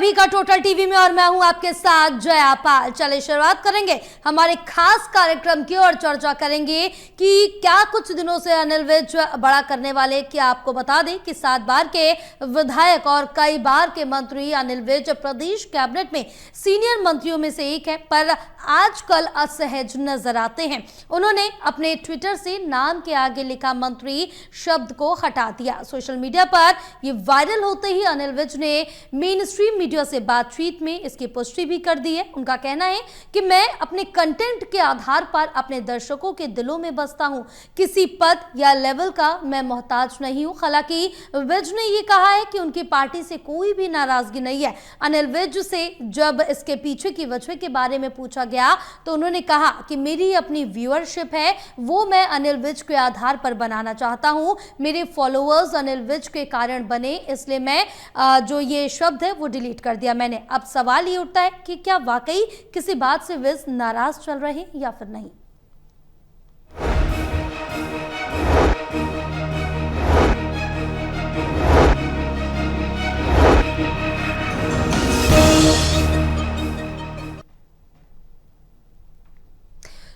सभी का total TV में और मैं हूं आपके साथ जया पाल। चलिए शुरुआत करेंगे हमारे खास कार्यक्रम की और चर्चा करेंगे कि क्या कुछ दिनों से अनिल विज बड़ा करने वाले। क्या आपको बता दें कि 7 बार के विधायक और कई बार के मंत्री अनिल विज प्रदेश कैबिनेट में सीनियर मंत्रियों में से एक है, पर आजकल असहज नजर आते हैं। उन्होंने अपने ट्विटर से नाम के आगे लिखा मंत्री शब्द को हटा दिया। सोशल मीडिया पर यह वायरल होते ही अनिल विज ने मेन स्ट्रीम मीडिया से बातचीत में इसकी पुष्टि भी कर दी है। उनका कहना है कि मैं अपने कंटेंट के आधार पर अपने दर्शकों के दिलों में बसता हूं, किसी पद या लेवल का मैं मोहताज नहीं हूं। हालांकि विज ने यह कहा है कि उनकी पार्टी से कोई भी नाराजगी नहीं है। अनिल विज से जब इसके पीछे की वजह के बारे में पूछा गया तो उन्होंने कहा कि मेरी अपनी व्यूअरशिप है, वो मैं अनिल विज के आधार पर बनाना चाहता हूं। मेरे फॉलोअर्स अनिल विज के कारण बने, इसलिए मैं जो ये शब्द है वो डिलीट कर दिया मैंने। अब सवाल ये उठता है कि क्या वाकई किसी बात से विज नाराज चल रहे हैं या फिर नहीं।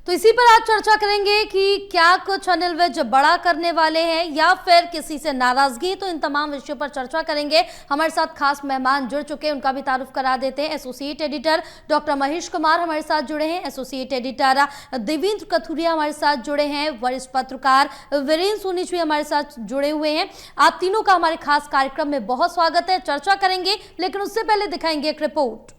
तो इसी पर आज चर्चा करेंगे कि क्या कुछ अनिल विज बड़ा करने वाले हैं या फिर किसी से नाराजगी। तो इन तमाम विषयों पर चर्चा करेंगे। हमारे साथ खास मेहमान जुड़ चुके हैं, उनका भी तारुफ करा देते हैं। Associate editor doctor Mahesh Kumar हमारे साथ जुड़े हैं, एसोसिएट एडिटर देवेंद्र कथुरिया हमारे साथ जुड़े हैं, वरिष्ठ पत्रकार वीरेंद्र सोनीच भी हमारे साथ जुड़े हुए हैं। आप तीनों का हमारे खास कार्यक्रम में बहुत स्वागत है। चर्चा करेंगे, लेकिन उससे पहले दिखाएंगे एक रिपोर्ट।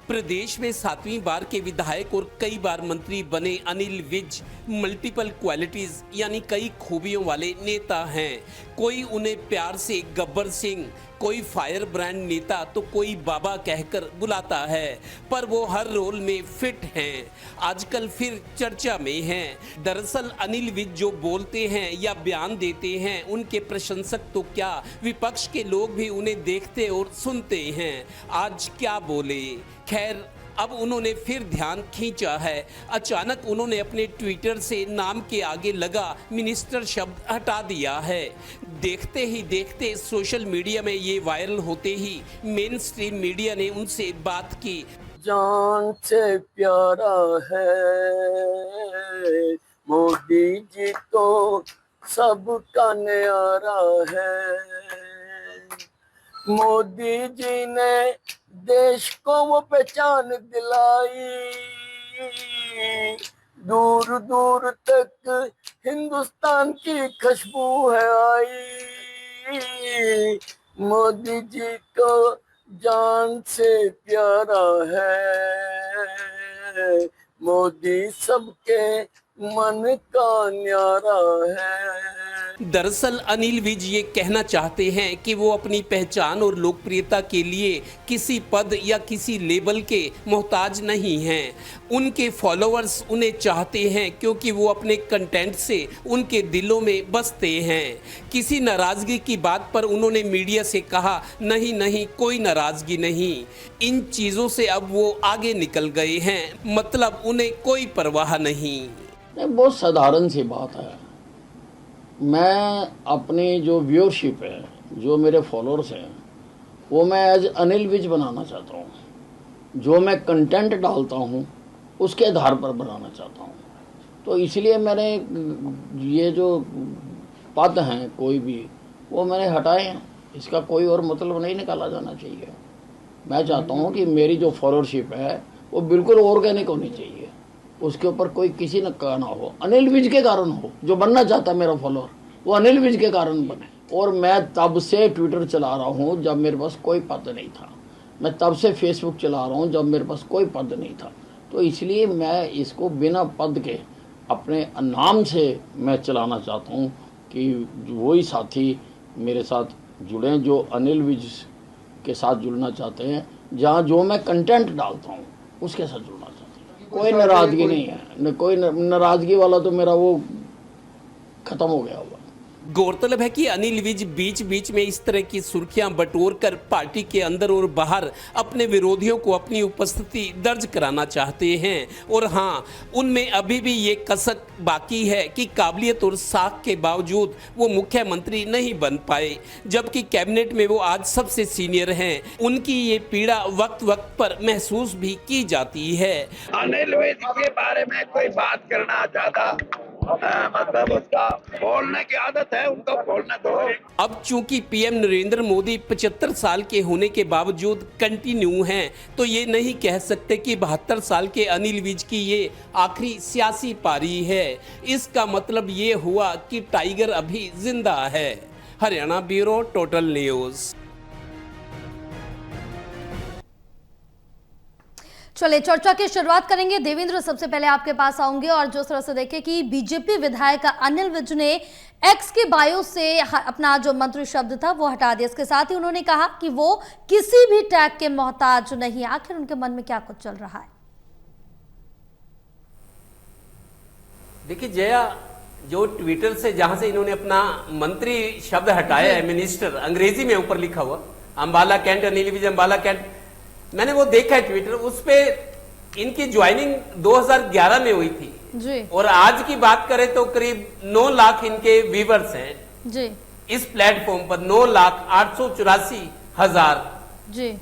प्रदेश में 7वीं बार के विधायक और कई बार मंत्री बने अनिल विज मल्टीपल क्वालिटीज यानी कई खूबियों वाले नेता हैं। कोई उन्हें प्यार से गब्बर सिंह, कोई फायर ब्रांड नेता तो कोई बाबा कहकर बुलाता है, पर वो हर रोल में फिट हैं। आजकल फिर चर्चा में हैं। दरअसल अनिल विज जो बोलते हैं या बयान देते हैं, उनके प्रशंसक तो क्या विपक्ष के लोग भी उन्हें देखते और सुनते हैं। आज क्या बोले, खैर अब उन्होंने फिर ध्यान खींचा है। अचानक उन्होंने अपने ट्विटर से नाम के आगे लगा मिनिस्टर शब्द हटा दिया है। देखते ही देखते सोशल मीडिया में ये वायरल होते ही मेन स्ट्रीम मीडिया ने उनसे बात की। जान से प्यारा है मोदी जी तो सबका न्यारा है। मोदी जी ने देश को वो पहचान दिलाई, दूर दूर तक हिंदुस्तान की खुशबू है आई। मोदी जी को जान से प्यारा है, मोदी सबके मन का न्यारा है। दरअसल अनिल विज ये कहना चाहते हैं कि वो अपनी पहचान और लोकप्रियता के लिए किसी पद या किसी लेबल के मोहताज नहीं हैं। उनके फॉलोअर्स उन्हें चाहते हैं क्योंकि वो अपने कंटेंट से उनके दिलों में बसते हैं। किसी नाराजगी की बात पर उन्होंने मीडिया से कहा, नहीं नहीं कोई नाराजगी नहीं। इन चीज़ों से अब वो आगे निकल गए हैं, मतलब उन्हें कोई परवाह नहीं। बहुत साधारण सी बात है। मैं अपनी जो व्यूअरशिप है, जो मेरे फॉलोअर्स हैं, वो मैं एज अनिल विज बनाना चाहता हूँ। जो मैं कंटेंट डालता हूँ उसके आधार पर बनाना चाहता हूँ। तो इसलिए मैंने ये जो पद हैं कोई भी वो मैंने हटाए हैं। इसका कोई और मतलब नहीं निकाला जाना चाहिए। मैं चाहता हूँ कि मेरी जो फॉलोअरशिप है वो बिल्कुल ऑर्गेनिक होनी चाहिए, उसके ऊपर कोई किसी न का ना हो, अनिल विज के कारण हो। जो बनना चाहता है मेरा फॉलोअर वो अनिल विज के कारण बने। और मैं तब से ट्विटर चला रहा हूँ जब मेरे पास कोई पद नहीं था। मैं तब से फेसबुक चला रहा हूँ जब मेरे पास कोई पद नहीं था। तो इसलिए मैं इसको बिना पद के अपने नाम से मैं चलाना चाहता हूँ कि वही साथी मेरे साथ जुड़ें जो अनिल विज के साथ जुड़ना चाहते हैं। जहाँ जो मैं कंटेंट डालता हूँ उसके साथ जुड़ना चाहते हैं। कोई नाराजगी नहीं है, न कोई नाराजगी वाला तो मेरा वो खत्म हो गया हुआ। गौरतलब है कि अनिल विज बीच बीच में इस तरह की सुर्खियां बटोर कर पार्टी के अंदर और बाहर अपने विरोधियों को अपनी उपस्थिति दर्ज कराना चाहते हैं। और हाँ, उनमें अभी भी ये कसक बाकी है कि काबिलियत और साख के बावजूद वो मुख्यमंत्री नहीं बन पाए, जबकि कैबिनेट में वो आज सबसे सीनियर हैं। उनकी ये पीड़ा वक्त वक्त पर महसूस भी की जाती है। अनिल विज के बारे में कोई बात करना ज्यादा मतलब उसका बोलने की आदत है, उनको बोलने दो। अब चूंकि पीएम नरेंद्र मोदी 75 साल के होने के बावजूद कंटिन्यू हैं, तो ये नहीं कह सकते कि 72 साल के अनिल विज की ये आखिरी सियासी पारी है। इसका मतलब ये हुआ कि टाइगर अभी जिंदा है। Haryana bureau, total news. चलिए चर्चा की शुरुआत करेंगे। देवेंद्र, सबसे पहले आपके पास आऊंगे और जो तरह से देखें कि बीजेपी विधायक अनिल विज ने एक्स के बायो से अपना जो मंत्री शब्द था वो हटा दिया। इसके साथ ही उन्होंने कहा कि वो किसी भी टैग के मोहताज नहीं। आखिर उनके मन में क्या कुछ चल रहा है? देखिए जया, जो ट्विटर से जहां से इन्होंने अपना मंत्री शब्द हटाया है, मिनिस्टर अंग्रेजी में ऊपर लिखा हुआ अंबाला कैंट, अनिल विज अंबाला कैंट, मैंने वो देखा है ट्विटर। उस पे इनकी ज्वाइनिंग 2011 में हुई थी जी। और आज की बात करें तो करीब 9 लाख इनके व्यूअर्स हैं जी इस प्लेटफॉर्म पर। 9,884,000 जी।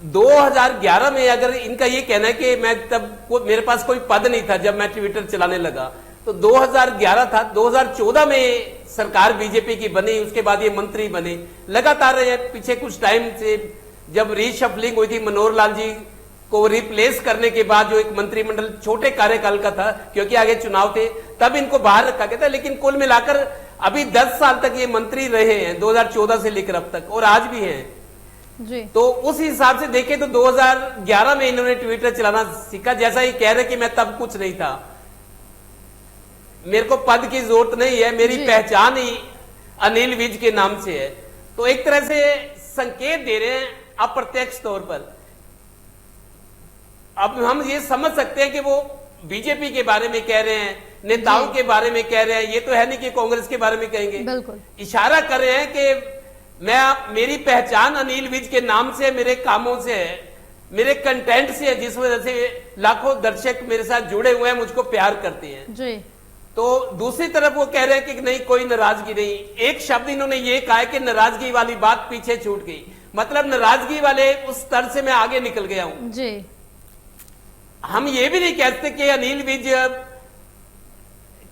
2011 में अगर इनका ये कहना है कि मैं तब मेरे पास कोई पद नहीं था जब मैं ट्विटर चलाने लगा, तो 2011 था। 2014 में सरकार बीजेपी की बनी, उसके बाद ये मंत्री बने। लगातार पीछे कुछ टाइम से जब रीशफलिंग हुई थी, मनोहर लाल जी को रिप्लेस करने के बाद जो एक मंत्रिमंडल छोटे कार्यकाल का था, क्योंकि आगे चुनाव थे, तब इनको बाहर रखा गया था। लेकिन कुल मिलाकर अभी 10 साल तक ये मंत्री रहे हैं, 2014 से लेकर अब तक, और आज भी हैं जी। तो उस हिसाब से देखें तो 2011 में इन्होंने ट्विटर चलाना सीखा। जैसा ही कह रहे कि मैं तब कुछ नहीं था, मेरे को पद की जरूरत नहीं है, मेरी पहचान ही अनिल विज के नाम से है। तो एक तरह से संकेत दे रहे हैं अप्रत्यक्ष तौर पर। अब हम ये समझ सकते हैं कि वो बीजेपी के बारे में कह रहे हैं, नेताओं के बारे में कह रहे हैं, ये तो है नहीं कि कांग्रेस के बारे में कहेंगे। बिल्कुल इशारा कर रहे हैं कि मेरी पहचान अनिल विज के नाम से, मेरे कामों से है, मेरे कंटेंट से है, जिस वजह से लाखों दर्शक मेरे साथ जुड़े हुए हैं, मुझको प्यार करते हैं जी। तो दूसरी तरफ वो कह रहे हैं कि नहीं, कोई नाराजगी नहीं। एक शब्द इन्होंने ये कहा है कि नाराजगी वाली बात पीछे छूट गई। मतलब नाराजगी वाले उस स्तर से मैं आगे निकल गया हूं जी। हम ये भी नहीं कहते कि अनिल विज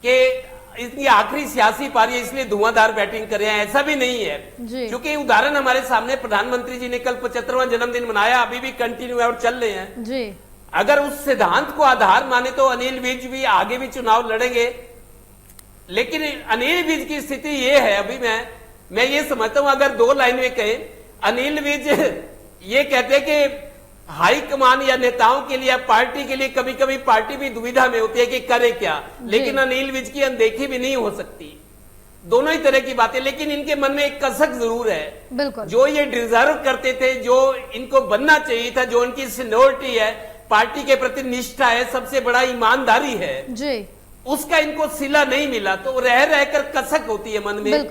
के इसकी आखिरी सियासी पारी है इसलिए धुआंधार बैटिंग कर रहे हैं, ऐसा भी नहीं है। क्योंकि उदाहरण हमारे सामने, प्रधानमंत्री जी ने कल 75वां जन्मदिन मनाया, अभी भी कंटिन्यू है और चल रहे हैं जी। अगर उस सिद्धांत को आधार माने तो अनिल विज भी आगे भी चुनाव लड़ेंगे। लेकिन अनिल विज की स्थिति ये है, अभी मैं ये समझता हूं, अगर 2 लाइन में कहें, अनिल विज ये कहते हैं कि हाईकमान या नेताओं के लिए या पार्टी के लिए कभी कभी पार्टी भी दुविधा में होती है कि करे क्या, लेकिन अनिल विज की अनदेखी भी नहीं हो सकती। दोनों ही तरह की बातें, लेकिन इनके मन में एक कसक जरूर है। बिल्कुल। जो ये डिजर्व करते थे, जो इनको बनना चाहिए था, जो उनकी सीनियरिटी है, पार्टी के प्रति निष्ठा है, सबसे बड़ा ईमानदारी है जी, उसका इनको सिला नहीं मिला। तो रह रहकर कसक होती है मन में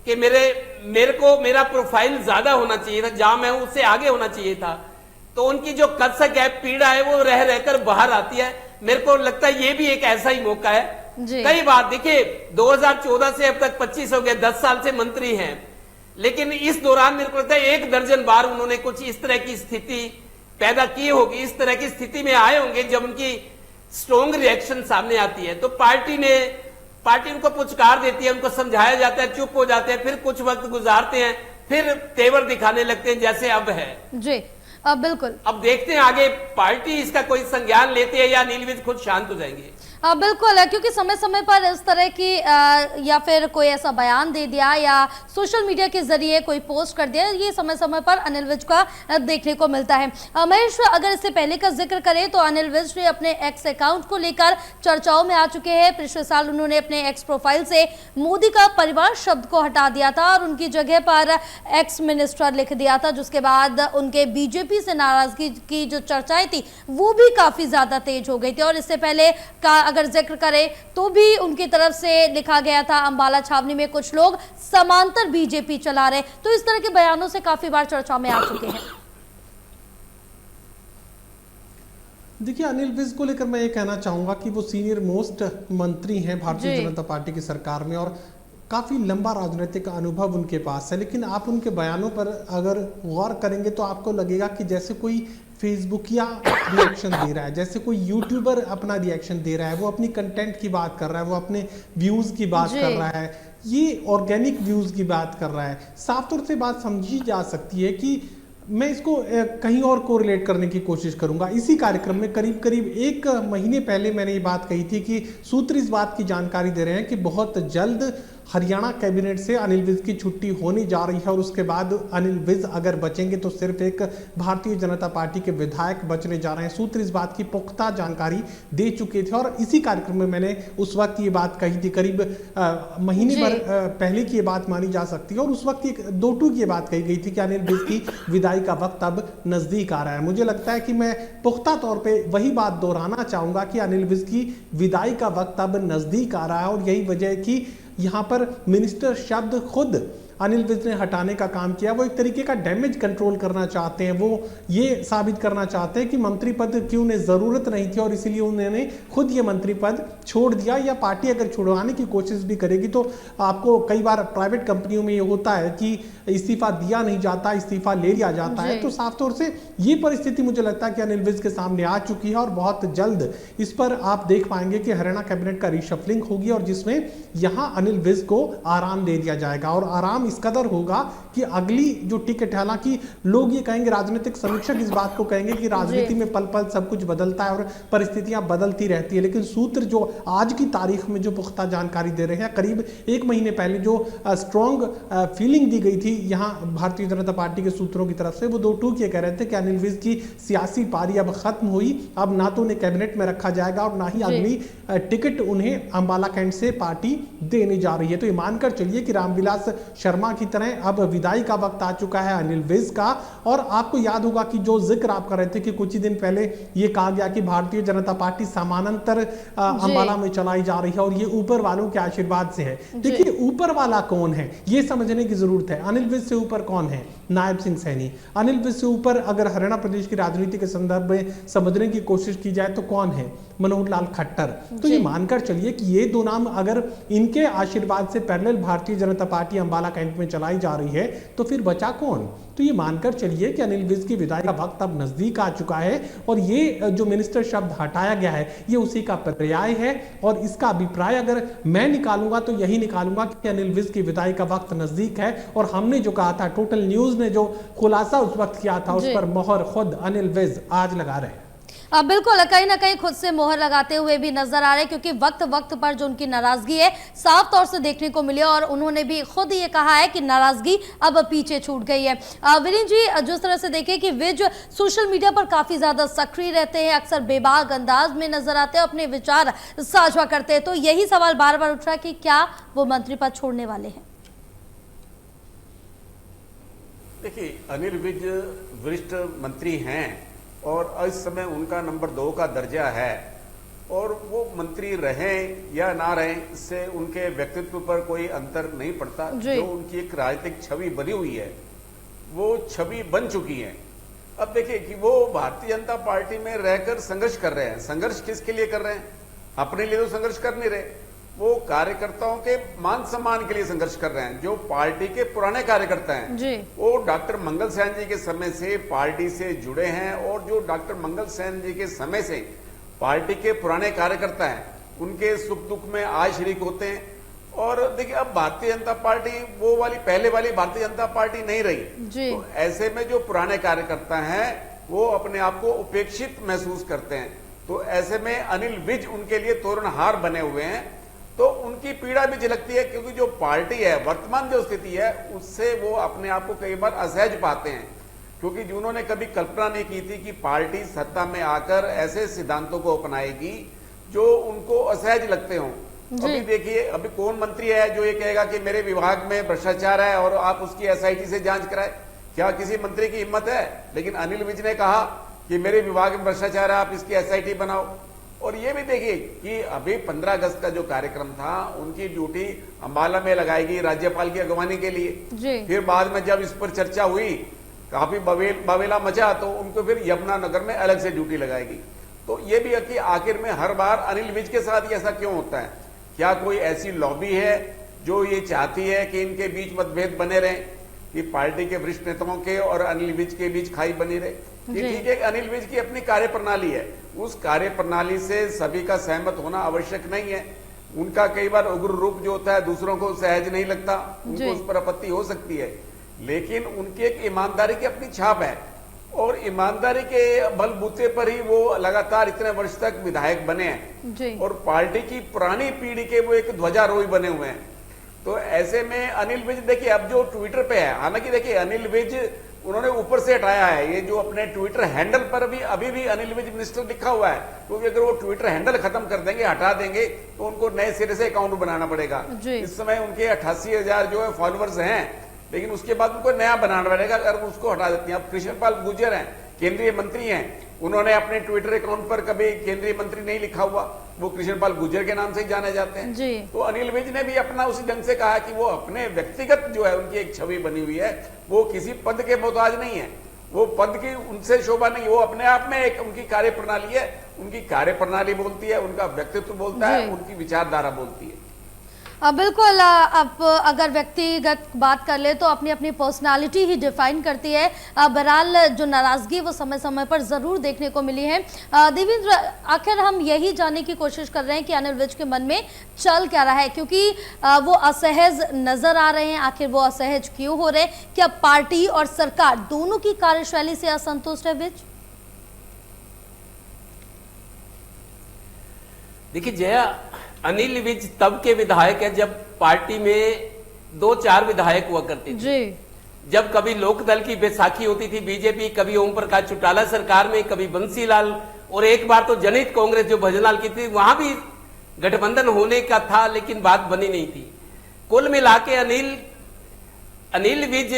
कि मेरे को मेरा प्रोफाइल ज्यादा होना चाहिए था, जहां मैं हूं उससे आगे होना चाहिए था। तो उनकी जो कसक है, पीड़ा है, वो रह रहकर बाहर आती है। मेरे को लगता है ये भी एक ऐसा ही मौका है। कई बार देखिए, 2014 से अब तक 25 हो गए, 10 साल से मंत्री हैं, लेकिन इस दौरान मेरे को लगता है 1 दर्जन बार उन्होंने कुछ इस तरह की स्थिति पैदा की होगी, इस तरह की स्थिति में आए होंगे जब उनकी स्ट्रॉन्ग रिएक्शन सामने आती है। तो पार्टी उनको पुचकार देती है, उनको समझाया जाता है, चुप हो जाते हैं, फिर कुछ वक्त गुजारते हैं, फिर तेवर दिखाने लगते हैं जैसे अब है जी। बिल्कुल। अब देखते हैं आगे पार्टी इसका कोई संज्ञान लेती है या अनिल विज खुद शांत हो जाएंगे। बिल्कुल, क्योंकि समय समय पर इस तरह की या फिर कोई ऐसा बयान दे दिया या सोशल मीडिया के जरिए कोई पोस्ट कर दिया, ये समय समय पर अनिल विज का देखने को मिलता है। महेश, अगर इससे पहले का जिक्र करें तो अनिल विज ने अपने एक्स अकाउंट को लेकर चर्चाओं में आ चुके हैं। पिछले साल उन्होंने अपने एक्स प्रोफाइल से मोदी का परिवार शब्द को हटा दिया था और उनकी जगह पर एक्स मिनिस्टर लिख दिया था, जिसके बाद उनके बीजेपी से नाराजगी की जो चर्चाएं थी वो भी काफी ज्यादा तेज हो गई थी। और इससे पहले अगर जिक्र करें तो भी उनकी तरफ से लिखा गया था अंबाला छावनी में कुछ लोग समांतर बीजेपी चला रहे, तो इस तरह के बयानों से काफी बार चर्चा में आ चुके हैं। देखिए, अनिल विज को लेकर मैं ये कहना चाहूंगा कि वो सीनियर मोस्ट मंत्री हैं भारतीय जनता पार्टी की सरकार में और काफ़ी लंबा राजनीतिक अनुभव उनके पास है, लेकिन आप उनके बयानों पर अगर गौर करेंगे तो आपको लगेगा कि जैसे कोई फेसबुकिया रिएक्शन दे रहा है, जैसे कोई यूट्यूबर अपना रिएक्शन दे रहा है, वो अपनी कंटेंट की बात कर रहा है, वो अपने व्यूज़ की बात कर रहा है, ये ऑर्गेनिक व्यूज़ की बात कर रहा है। साफ तौर से बात समझी जा सकती है कि मैं इसको कहीं और को रिलेट करने की कोशिश करूंगा। इसी कार्यक्रम में करीब करीब 1 महीने पहले मैंने ये बात कही थी कि सूत्र इस बात की जानकारी दे रहे हैं कि बहुत जल्द हरियाणा कैबिनेट से अनिल विज की छुट्टी होने जा रही है और उसके बाद अनिल विज अगर बचेंगे तो सिर्फ एक भारतीय जनता पार्टी के विधायक बचने जा रहे हैं। सूत्र इस बात की पुख्ता जानकारी दे चुके थे और इसी कार्यक्रम में मैंने उस वक्त ये बात कही थी, करीब महीने भर पहले की ये बात मानी जा सकती है और उस वक्त एक 2-2 की बात कही गई थी कि अनिल विज की विदाई का वक्त अब नजदीक आ रहा है। मुझे लगता है कि मैं पुख्ता तौर पर वही बात दोहराना चाहूंगा कि अनिल विज की विदाई का वक्त अब नजदीक आ रहा है और यही वजह है कि यहाँ पर मिनिस्टर शब्द खुद अनिल विज ने हटाने का काम किया। वो एक तरीके का डैमेज कंट्रोल करना चाहते हैं, वो ये साबित करना चाहते हैं कि मंत्री पद की उन्हें ज़रूरत नहीं थी और इसीलिए उन्होंने खुद ये मंत्री पद छोड़ दिया, या पार्टी अगर छुड़वाने की कोशिश भी करेगी तो आपको कई बार प्राइवेट कंपनियों में ये होता है कि इस्तीफा दिया नहीं जाता, इस्तीफा ले लिया जाता है। तो साफ तौर से ये परिस्थिति मुझे लगता है कि अनिल विज के सामने आ चुकी है और बहुत जल्द इस पर आप देख पाएंगे कि हरियाणा कैबिनेट का रिशफलिंग होगी और जिसमें यहाँ अनिल विज को आराम दे दिया जाएगा और आराम इस कदर होगा कि अगली जो टिकट, हालांकि लोग ये कहेंगे, राजनीतिक समीक्षक इस बात को कहेंगे कि राजनीति में पल पल सब कुछ बदलता है और परिस्थितियां बदलती रहती है, लेकिन सूत्र जो आज की तारीख में जो पुख्ता जानकारी दे रहे हैं, करीब 1 महीने पहले जो स्ट्रॉन्ग फीलिंग दी गई थी यहाँ भारतीय जनता पार्टी के सूत्रों की तरफ से, वो 2-2 ये कह रहे थे कि अनिल विज की सियासी पारी अब खत्म हुई, अब ना तो उन्हें कैबिनेट में रखा जाएगा और ना ही अगली टिकट उन्हें अंबाला कैंट से पार्टी देने जा रही है। तो ये मानकर चलिए कि रामविलास शर्मा की तरह अब विदाई का वक्त आ चुका है अनिल विज का। और आपको याद होगा कि जो जिक्र आप कर रहे थे कि कुछ ही दिन पहले ये कहा गया कि भारतीय जनता पार्टी समानांतर अंबाला में चलाई जा रही है और ये ऊपर वालों के आशीर्वाद से है। देखिए, ऊपर वाला कौन है ये समझने की जरूरत है। अनिल विज से ऊपर कौन है? नायब सिंह सैनी। अनिल विज से ऊपर अगर हरियाणा प्रदेश की राजनीति के संदर्भ में समझने की कोशिश की जाए तो कौन है? मनोहर लाल खट्टर। तो ये मानकर चलिए कि ये 2 नाम अगर इनके आशीर्वाद से parallel Bharatiya Janata party Ambala cantt में चलाई जा रही है तो फिर बचा कौन? तो ये मानकर चलिए कि अनिल विज की विदाई का वक्त अब नजदीक आ चुका है और ये जो मिनिस्टर शब्द हटाया गया है ये उसी का पर्याय है। और इसका अभिप्राय अगर मैं निकालूंगा तो यही निकालूंगा कि अनिल विज की विदाई का वक्त नजदीक है और हमने जो कहा था, टोटल न्यूज ने जो खुलासा उस वक्त किया था, उस पर मोहर खुद अनिल विज आज लगा रहे हैं। बिल्कुल, कहीं ना कहीं खुद से मोहर लगाते हुए भी नजर आ रहे हैं, क्योंकि वक्त वक्त पर जो उनकी नाराजगी है साफ तौर से देखने को मिली और उन्होंने भी खुद ये कहा है कि नाराजगी अब पीछे छूट गई है। वीरेंद्र जी, जिस तरह से देखें कि विज सोशल मीडिया पर काफी ज्यादा सक्रिय रहते हैं, अक्सर बेबाक अंदाज में नजर आते हैं, अपने विचार साझा करते हैं, तो यही सवाल बार बार उठ रहा है कि क्या वो मंत्री पद छोड़ने वाले हैं? देखिए, अनिल विज वरिष्ठ मंत्री हैं और इस समय उनका नंबर 2 का दर्जा है और वो मंत्री रहें या ना रहें इससे उनके व्यक्तित्व पर कोई अंतर नहीं पड़ता। जो उनकी एक राजनीतिक छवि बनी हुई है वो छवि बन चुकी है। अब देखिए कि वो भारतीय जनता पार्टी में रहकर संघर्ष कर रहे हैं। संघर्ष किसके लिए कर रहे हैं? अपने लिए तो संघर्ष कर नहीं रहे, वो कार्यकर्ताओं के मान सम्मान के लिए संघर्ष कर रहे हैं। जो पार्टी के पुराने कार्यकर्ता हैं वो डॉक्टर मंगल सैन जी के समय से पार्टी से जुड़े हैं और जो डॉक्टर मंगल सैन जी के समय से पार्टी के पुराने कार्यकर्ता हैं उनके सुख दुख में आज शरीक होते हैं। और देखिए, अब भारतीय जनता पार्टी वो वाली पहले वाली भारतीय जनता पार्टी नहीं रही, तो ऐसे में जो पुराने कार्यकर्ता हैं वो अपने आप को उपेक्षित महसूस करते हैं। तो ऐसे में अनिल विज उनके लिए तोरणहार बने हुए हैं, तो उनकी पीड़ा भी झलकती है क्योंकि जो पार्टी है, वर्तमान जो स्थिति है उससे वो अपने आप को कई बार असहज पाते हैं, क्योंकि जिन्होंने कभी कल्पना नहीं की थी कि पार्टी सत्ता में आकर ऐसे सिद्धांतों को अपनाएगी जो उनको असहज लगते हों। अभी देखिए, अभी कौन मंत्री है जो ये कहेगा कि मेरे विभाग में भ्रष्टाचार है और आप उसकी एसआईटी से जांच कराए? क्या किसी मंत्री की हिम्मत है? लेकिन अनिल विज ने कहा कि मेरे विभाग में भ्रष्टाचार है, आप इसकी एसआईटी बनाओ। और ये भी देखिए कि अभी 15 अगस्त का जो कार्यक्रम था, उनकी ड्यूटी अंबाला में लगाएगी राज्यपाल की अगवानी के लिए। फिर बाद में जब इस पर चर्चा हुई, काफी बवेला मचा, तो उनको फिर यमुनानगर में अलग से ड्यूटी लगाएगी। तो ये भी है कि आखिर में हर बार अनिल विज के साथ ऐसा क्यों होता है? क्या कोई ऐसी लॉबी है जो ये चाहती है कि इनके बीच मतभेद बने रहे, कि पार्टी के वरिष्ठ नेताओं के और अनिल विज के बीच खाई बनी रहे? ठीक है, अनिल विज की अपनी कार्यप्रणाली है, उस कार्यप्रणाली से सभी का सहमत होना आवश्यक नहीं है। उनका कई बार उग्र रूप जो होता है दूसरों को सहज नहीं लगता, उनको उस पर आपत्ति हो सकती है, लेकिन उनकी एक ईमानदारी की अपनी छाप है, और ईमानदारी के बलबूते पर ही वो लगातार इतने वर्ष तक विधायक बने हैं और पार्टी की पुरानी पीढ़ी के वो एक ध्वजारोही बने हुए हैं। तो ऐसे में अनिल विज देखिए अब जो ट्विटर पे है, हालांकि देखिए अनिल विज उन्होंने ऊपर से हटाया है, ये जो अपने ट्विटर हैंडल पर भी अभी भी अनिल विज मिनिस्टर लिखा हुआ है, क्योंकि अगर वो ट्विटर हैंडल खत्म कर देंगे, हटा देंगे, तो उनको नए सिरे से अकाउंट बनाना पड़ेगा। इस समय उनके 88,000 जो है फॉलोअर्स हैं, लेकिन उसके बाद उनको नया बनाना पड़ेगा अगर उसको हटा देते हैं। अब कृष्णपाल गुर्जर हैं, केंद्रीय मंत्री हैं, उन्होंने अपने ट्विटर अकाउंट पर कभी केंद्रीय मंत्री नहीं लिखा हुआ, वो कृष्णपाल गुर्जर के नाम से ही जाने जाते हैं। तो अनिल विज ने भी अपना उसी ढंग से कहा कि वो अपने व्यक्तिगत जो है उनकी एक छवि बनी हुई है, वो किसी पद के मोहताज नहीं है, वो पद की उनसे शोभा नहीं, वो अपने आप में एक उनकी कार्यप्रणाली है, उनकी कार्यप्रणाली बोलती है, उनका व्यक्तित्व बोलता है, उनकी विचारधारा बोलती है। बिल्कुल, अब अगर व्यक्तिगत बात कर ले तो अपनी अपनी पर्सनालिटी ही डिफाइन करती है। बहरहाल जो नाराजगी वो समय समय पर ज़रूर देखने को मिली है। देवेंद्र, आखिर हम यही जानने की कोशिश कर रहे हैं कि अनिल विज के मन में चल क्या रहा है, क्योंकि वो असहज नजर आ रहे हैं। आखिर वो असहज क्यों हो रहे हैं? क्या पार्टी और सरकार दोनों की कार्यशैली से असंतुष्ट है विज? देखिए जया, अनिल विज तब के विधायक है जब पार्टी में 2-4 विधायक हुआ करते थे। जब कभी लोकदल की बैसाखी होती थी बीजेपी, कभी ओम प्रकाश चौटाला सरकार में, कभी बंसीलाल, और एक बार तो जनहित कांग्रेस जो भजनलाल की थी, वहां भी गठबंधन होने का था, लेकिन बात बनी नहीं थी। कुल मिला के अनिल विज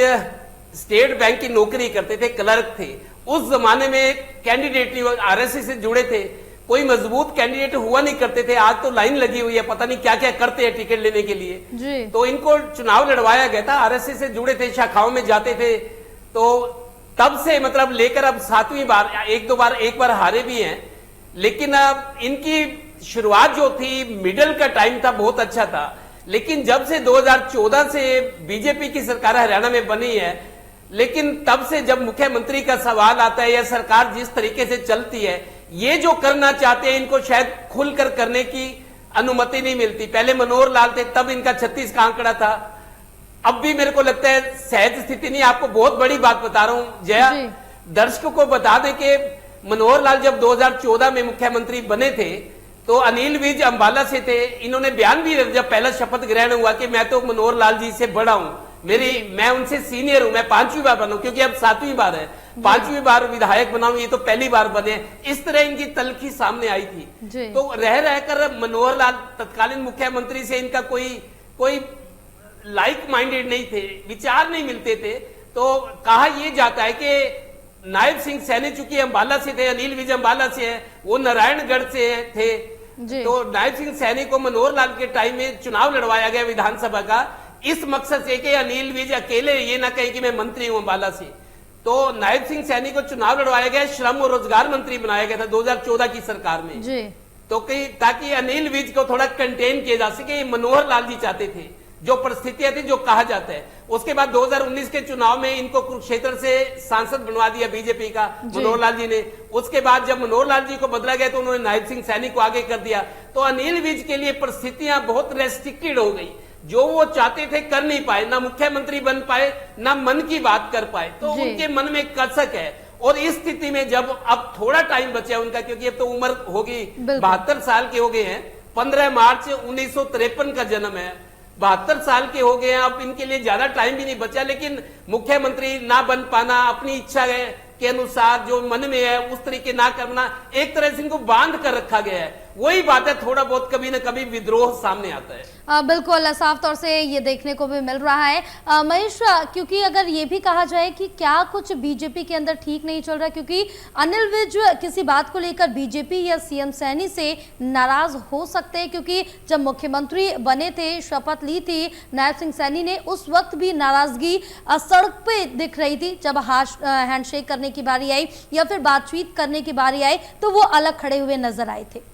स्टेट बैंक की नौकरी करते थे, क्लर्क थे। उस जमाने में कैंडिडेट नहीं, आरएसएस से जुड़े थे, कोई मजबूत कैंडिडेट हुआ नहीं करते थे। आज तो लाइन लगी हुई है, पता नहीं क्या क्या करते हैं टिकट लेने के लिए। तो इनको चुनाव लड़वाया गया था, आरएसएस से जुड़े थे, शाखाओं में जाते थे। तो तब से मतलब लेकर अब 7वीं बार, एक बार हारे भी हैं, लेकिन अब इनकी शुरुआत जो थी, मिडल का टाइम था, बहुत अच्छा था। लेकिन जब से 2014 से बीजेपी की सरकार हरियाणा में बनी है, लेकिन तब से जब मुख्यमंत्री का सवाल आता है या सरकार जिस तरीके से चलती है, ये जो करना चाहते हैं इनको शायद खुलकर करने की अनुमति नहीं मिलती। पहले मनोहर लाल थे, तब इनका 36 का आंकड़ा था। अब भी मेरे को लगता है सहज स्थिति नहीं। आपको बहुत बड़ी बात बता रहा हूं जया, दर्शकों को बता दें कि मनोहर लाल जब 2014 में मुख्यमंत्री बने थे तो अनिल विज अंबाला से थे। इन्होंने बयान भी जब पहला शपथ ग्रहण हुआ कि मैं तो मनोहर लाल जी से बड़ा हूं, मैं उनसे सीनियर हूं, मैं 5वीं बार बना, क्योंकि अब 7वीं बार है, 5वीं बार विधायक बना हूं, ये तो पहली बार बने। इस तरह इनकी तलखी सामने आई थी। तो रह रहकर मनोहर लाल तत्कालीन मुख्यमंत्री से इनका कोई लाइक माइंडेड नहीं थे, विचार नहीं मिलते थे। तो कहा यह जाता है कि नायब सिंह सैनी चूंकि अंबाला से थे, अनिल विज अंबाला से है, वो नारायणगढ़ से थे, तो नायब सिंह सैनी को मनोहर लाल के टाइम में चुनाव लड़वाया गया विधानसभा का, इस मकसद से कि अनिल विज अकेले ये ना कहे कि मैं मंत्री हूं अंबाला से। तो नायब सिंह सैनी को चुनाव लड़वाया गया, श्रम और रोजगार मंत्री बनाया गया था 2014 की सरकार में। तो ताकि अनिल विज को थोड़ा कंटेन किया जा सके, मनोहर लाल जी चाहते थे, जो परिस्थितियां थी, जो कहा जाता है। उसके बाद 2019 के चुनाव में इनको कुरुक्षेत्र से सांसद बनवा दिया बीजेपी का मनोहर लाल जी ने। उसके बाद जब मनोहर लाल जी को बदला गया तो उन्होंने नायब सिंह सैनी को आगे कर दिया। तो अनिल विज के लिए परिस्थितियां बहुत रेस्ट्रिक्टेड हो गई, जो वो चाहते थे कर नहीं पाए, ना मुख्यमंत्री बन पाए, ना मन की बात कर पाए। तो उनके मन में कसक है। और इस स्थिति में जब अब थोड़ा टाइम बचा उनका, क्योंकि अब तो उम्र होगी 72 साल के हो गए हैं, 15 मार्च 1953 का जन्म है, 72 साल के हो गए हैं। अब इनके लिए ज्यादा टाइम भी नहीं बचा, लेकिन मुख्यमंत्री ना बन पाना, अपनी इच्छा के अनुसार जो मन में है उस तरीके ना करना, एक तरह से इनको बांध कर रखा गया है। वही बात है, थोड़ा बहुत कभी ना कभी विद्रोह सामने आता है। बिल्कुल साफ तौर से ये देखने को भी मिल रहा है महेश, क्योंकि अगर ये भी कहा जाए कि क्या कुछ बीजेपी के अंदर ठीक नहीं चल रहा, क्योंकि अनिल विज किसी बात को लेकर बीजेपी या सीएम सैनी से नाराज हो सकते हैं, क्योंकि जब मुख्यमंत्री बने थे, शपथ ली थी नायब सिंह सैनी ने, उस वक्त भी नाराजगी सड़क पे दिख रही थी। जब हैंडशेक करने की बारी आई या फिर बातचीत करने की बारी आई तो वो अलग खड़े हुए नजर आए थे।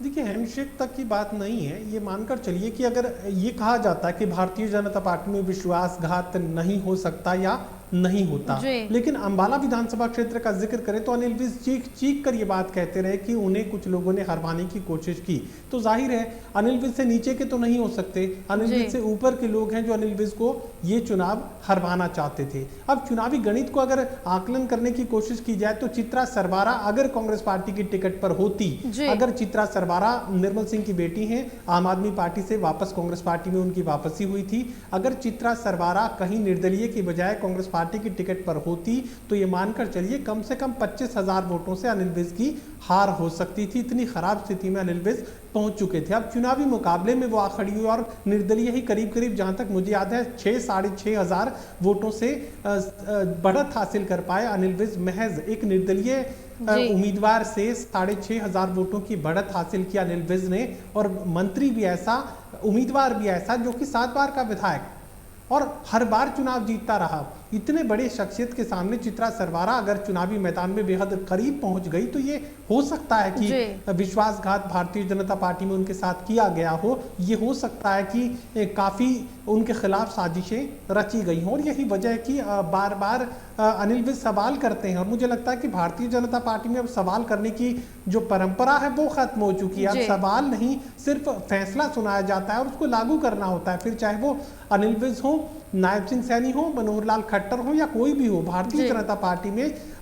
देखिए, हैंडशेक तक की बात नहीं है, ये मानकर चलिए कि अगर ये कहा जाता है कि भारतीय जनता पार्टी में विश्वासघात नहीं हो सकता या नहीं होता, लेकिन अंबाला विधानसभा क्षेत्र का जिक्र करें तो अनिल विज चीख चीख कर ये बात कहते रहे कि उन्हें कुछ लोगों ने हरवाने की कोशिश की। तो जाहिर है अनिल विज से नीचे के तो नहीं हो सकते, अनिल विज से ऊपर के लोग हैं जो अनिल विज को ये चुनाव हरवाना चाहते थे। अब चुनावी गणित को अगर आकलन करने की कोशिश की जाए तो चित्रा सरबारा अगर कांग्रेस पार्टी की टिकट पर होती, अगर चित्रा सरबारा निर्मल सिंह की बेटी हैं, आम आदमी पार्टी से वापस कांग्रेस पार्टी में उनकी वापसी हुई थी, अगर चित्रा सरबारा कहीं निर्दलीय की बजाय कांग्रेस पार्टी की टिकट पर होती तो ये मानकर चलिए कम से कम 25,000 वोटों से अनिल विज की हार हो सकती थी। इतनी खराब स्थिति में अनिल विज पहुंच चुके थे। अब चुनावी मुकाबले में वो आ खड़ी हुई और निर्दलीय ही करीब करीब, जहां तक मुझे याद है, 6-6,500 वोटों से बढ़त हासिल कर पाए अनिल विज। महज एक निर्दलीय उम्मीदवार से 6,500 वोटों की बढ़त हासिल किया अनिल विज ने, और मंत्री भी ऐसा, उम्मीदवार भी ऐसा जो कि 7 बार का विधायक और हर बार चुनाव जीतता रहा। इतने बड़े शख्सियत के सामने चित्रा सरबारा अगर चुनावी मैदान में बेहद करीब पहुंच गई तो ये हो सकता है कि विश्वासघात भारतीय जनता पार्टी में उनके साथ किया गया हो। ये हो सकता है कि काफी उनके खिलाफ साजिशें रची गई हों, और यही वजह है कि बार बार अनिल विज सवाल करते हैं। और मुझे लगता है कि भारतीय जनता पार्टी में अब सवाल करने की जो परंपरा है वो खत्म हो चुकी है। अब सवाल नहीं, सिर्फ फैसला सुनाया जाता है और उसको लागू करना होता है। फिर चाहे वो अनिल विज हो, नायब सिंह सैनी हो, मनोहर लाल खट्टर हो या कोई भी हो, भारतीय जनता पार्टी में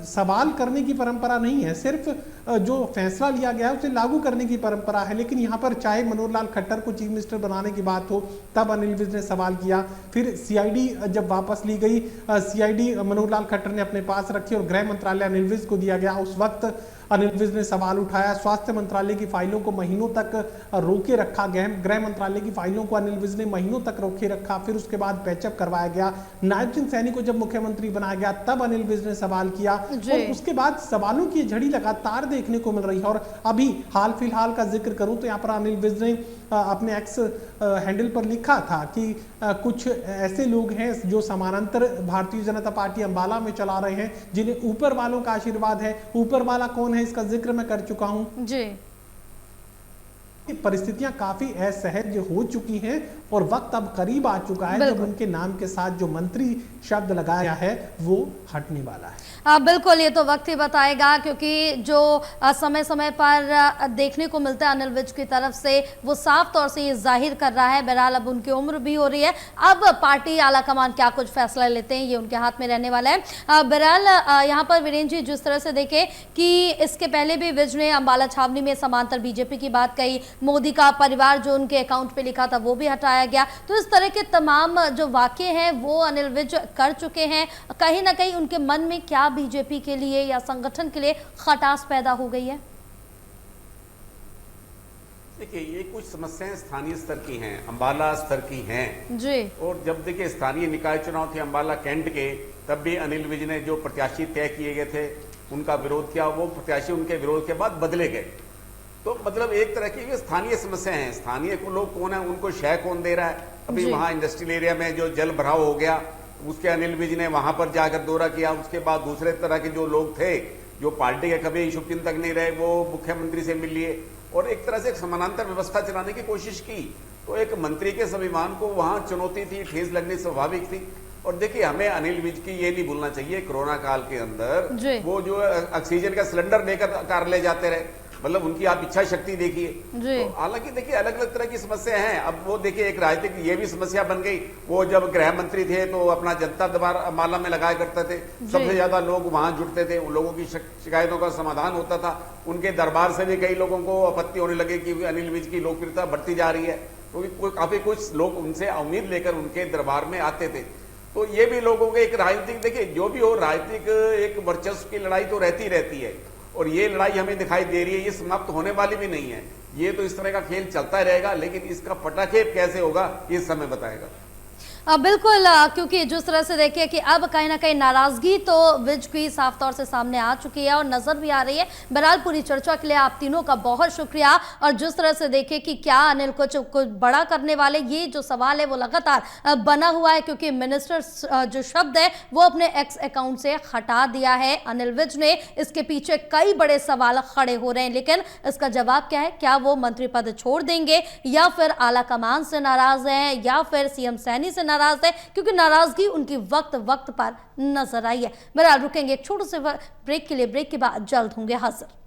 सवाल करने की परंपरा नहीं है, सिर्फ जो फैसला लिया गया है उसे लागू करने की परंपरा है। लेकिन यहाँ पर चाहे मनोहर लाल खट्टर को चीफ मिनिस्टर बनाने की बात हो, तब अनिल विज ने सवाल किया। फिर सीआईडी जब वापस ली गई, सीआईडी मनोहर लाल खट्टर ने अपने पास रखी और गृह मंत्रालय अनिल विज को दिया गया, उस वक्त अनिल विज ने सवाल उठाया। स्वास्थ्य मंत्रालय की फाइलों को महीनों तक रोके रखा गया, गृह मंत्रालय की फाइलों को अनिल विज ने महीनों तक रोके रखा। फिर उसके बाद पैचअप करवाया गया। नायब सिंह सैनी को जब मुख्यमंत्री बनाया गया तब अनिल विज ने सवाल किया, और उसके बाद सवालों की झड़ी लगातार देखने को मिल रही है। और अभी हाल फिलहाल का जिक्र करूं तो यहाँ पर अनिल विज ने अपने एक्स हैंडल पर लिखा था कि कुछ ऐसे लोग हैं जो समानांतर भारतीय जनता पार्टी अंबाला में चला रहे हैं, जिन्हें ऊपर वालों का आशीर्वाद है। ऊपर वाला कौन है इसका जिक्र मैं कर चुका हूं जी। परिस्थितियां काफी असहज हो चुकी हैं और वक्त अब करीब आ चुका है जब उनके नाम के साथ जो मंत्री शब्द लगाया है वो हटने वाला है। बिल्कुल, ये तो वक्त ही बताएगा, क्योंकि जो समय समय पर देखने को मिलता है अनिल विज की तरफ से वो साफ तौर से ये जाहिर कर रहा है। बहरहाल अब उनकी उम्र भी हो रही है, अब पार्टी आला कमान क्या कुछ फैसला लेते हैं ये उनके हाथ में रहने वाला है। बहरहाल यहाँ पर वीरेंद्र जी जिस तरह से देखें कि इसके पहले भी विज ने अंबाला छावनी में समांतर बीजेपी की बात कही, मोदी का परिवार जो उनके अकाउंट पे लिखा था वो भी हटाया गया। तो इस तरह के तमाम जो वाक़े हैं वो अनिल विज कर चुके हैं। कहीं ना कहीं उनके मन में क्या बीजेपी के लिए या संगठन के लिए खटास पैदा हो गई है? देखिए, ये कुछ समस्याएं स्थानीय स्तर की हैं, अंबाला स्तर की हैं जी। और जब देखिए स्थानीय निकाय चुनाव थे अंबाला कैंट के, तब भी अनिल विज ने जो प्रत्याशी तय किए गए थे उनका विरोध किया। वो प्रत्याशी उनके विरोध के बाद बदले गए। तो मतलब एक तरह की स्थानीय समस्या है। स्थानीय को लोग कौन है, उनको शय कौन दे रहा है। अभी वहां इंडस्ट्रियल एरिया में जो जल भराव हो गया, उसके अनिल विज ने वहां पर जाकर दौरा किया। उसके बाद दूसरे तरह के जो लोग थे जो पार्टी के कभी शुभचिंतक नहीं रहे, वो मुख्यमंत्री से मिल लिए और एक तरह से एक समानांतर व्यवस्था चलाने की कोशिश की। तो एक मंत्री के स्वाभिमान को वहां चुनौती थी, ठेस लगनी स्वाभाविक थी। और देखिए, हमें अनिल विज की ये नहीं भूलना चाहिए, कोरोना काल के अंदर वो जो ऑक्सीजन का सिलेंडर लेकर कार ले जाते रहे, मतलब उनकी आप इच्छा शक्ति देखिए। तो हालांकि देखिए अलग अलग तरह की समस्या हैं। अब वो देखिए एक राजनीतिक ये भी समस्या बन गई, वो जब गृह मंत्री थे तो अपना जनता दरबार अंबाला में लगाया करते थे, सबसे ज्यादा लोग वहां जुटते थे, उन लोगों की शिकायतों का समाधान होता था। उनके दरबार से भी कई लोगों को आपत्ति होने लगे कि अनिल विज की लोकप्रियता बढ़ती जा रही है, तो काफी कुछ लोग उनसे उम्मीद लेकर उनके दरबार में आते थे। तो ये भी लोगों के एक राजनीतिक, देखिए जो भी हो, राजनीतिक एक वर्चस्व की लड़ाई तो रहती है और ये लड़ाई हमें दिखाई दे रही है, ये समाप्त होने वाली भी नहीं है। ये तो इस तरह का खेल चलता रहेगा, लेकिन इसका पटाखेप कैसे होगा ये समय बताएगा। बिल्कुल, क्योंकि जिस तरह से देखिए कि अब कहीं ना कहीं नाराजगी तो विज की साफ तौर से सामने आ चुकी है और नजर भी आ रही है। बहरहाल पूरी चर्चा के लिए आप तीनों का बहुत शुक्रिया। और जिस तरह से देखिए कि क्या अनिल कुछ बड़ा करने वाले, ये जो सवाल है वो लगातार बना हुआ है, क्योंकि मिनिस्टर जो शब्द है वो अपने एक्स अकाउंट से हटा दिया है अनिल विज ने। इसके पीछे कई बड़े सवाल खड़े हो रहे हैं, लेकिन इसका जवाब क्या है? क्या वो मंत्री पद छोड़ देंगे, या फिर आला कमान से नाराज हैं, या फिर सीएम सैनी से नाराज है? क्योंकि नाराजगी उनकी वक्त पर नजर आई है। बहरहाल रुकेंगे एक छोटे से ब्रेक के लिए, ब्रेक के बाद जल्द होंगे हाजिर।